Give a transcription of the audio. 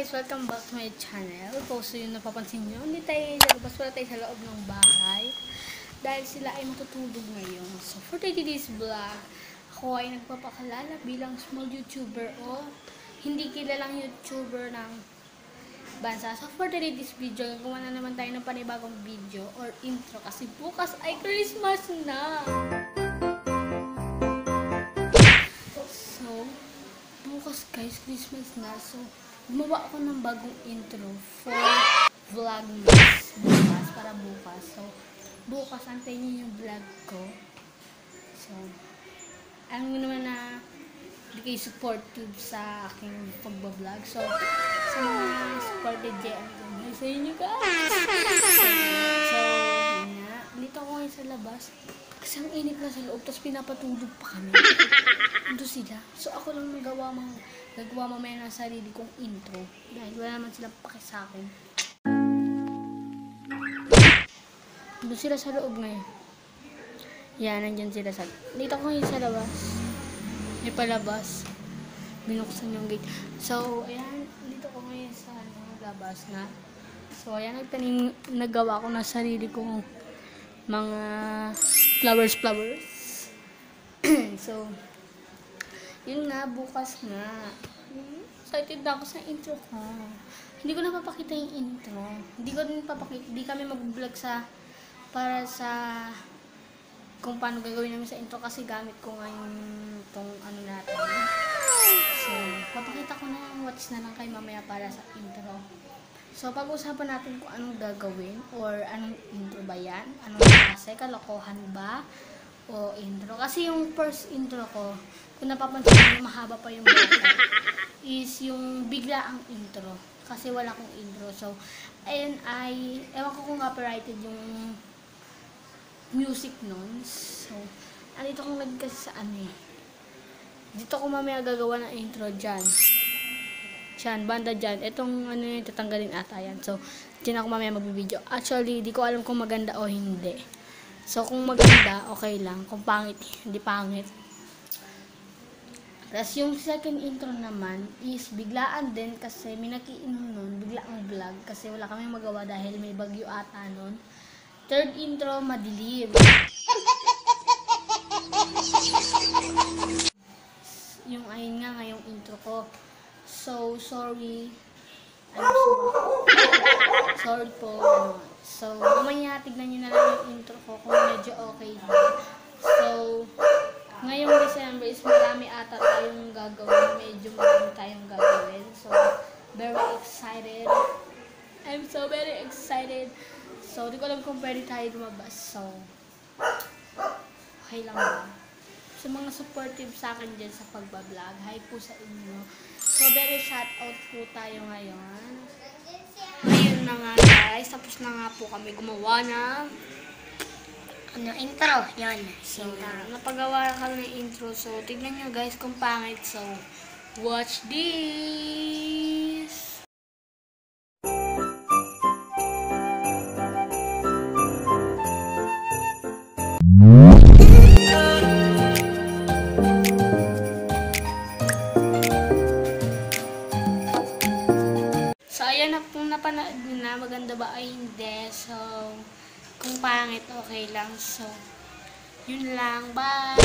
guys! Welcome back to my channel. So yun napapansin nyo, hindi tayo sa labas, wala tayo sa loob ng bahay. Dahil sila ay matutulog ngayon. So for today's vlog, ako ay nagpapakalala bilang small YouTuber o hindi kilalang YouTuber ng bansa. So for today's video, gumawa na naman tayo ng panibagong video or intro kasi bukas ay Christmas na! Bukas guys, Christmas na. So, gumawa ako ng bagong intro for vlogmas bukas, para bukas. So, bukas antayin niyo yung vlog ko. So, alam mo naman na hindi kayo supportive sa aking pagbablog. So, sa mga supported dyan, sa inyo guys. So, yun nga. Dito ako ngayon sa labas. Kasi ang init na sa loob, tapos pinapatulog pa kami. Ando sila. So ako lang nagawa mamaya ng sarili kong intro. Dahil wala naman sila paki sa akin. Ando sila sa loob ngayon. Yan, nandyan sila sa... Dito ako ngayon sa labas. May palabas. Binuksan yung gate. So, ayan. Dito ko ngayon sa labas na. So, ayan. Nagawa ko na sarili kong mga flowers. So, yun nga, bukas nga. Excited na ako sa intro ko. Hindi ko na papakita yung intro. Hindi kami mag-vlog para sa kung paano gagawin namin sa intro kasi gamit ko nga itong ano natin. So, papakita ko na yung watch na lang kay mamaya para sa intro. So, pag-usapan natin kung anong gagawin or anong intro ba yan? Anong klase? Kalokohan ba? O intro? Kasi yung first intro ko, kung napapansin nyo, mahaba pa yung bata, is yung bigla ang intro. Kasi wala kong intro. So, ayun ay, ewan ko kung copyrighted yung music nun. So, andito kong nagkasi sa ano eh. Dito ko mamaya gagawa ng intro dyan. Diyan, banda dyan. Itong ano yung tatanggalin ata yan. So, dyan ako mamaya magbibideo. Actually, di ko alam kung maganda o hindi. So, kung maganda, okay lang. Kung pangit, hindi pangit. Tapos, yung second intro naman is biglaan din kasi may nakiinom nun, biglaang vlog kasi wala kami magawa dahil may bagyo ata nun. Third intro, madilim. Yung ayun nga ngayong intro ko. So, sorry. Sorry po. So, mamaya tignan nyo na lang yung intro ko kung medyo okay. So, ngayong December is marami ata tayong gagawin. Medyo marami tayong gagawin. So, very excited. I'm so very excited. So, di ko alam kung pwede tayo lumabas. So, okay lang ba? Sa mga supportive sa akin dyan sa pagbablog, hi po sa inyo. So, very shoutout po tayo ngayon. Ngayon na nga guys, tapos na nga po kami gumawa ng intro. Yan. So, napagawa kami ng intro. So, tignan nyo guys kung pangit. So, watch this! So, ayan na kung napanood nyo na, maganda ba ay hindi. So, kung pangit, okay lang. So, yun lang. Bye!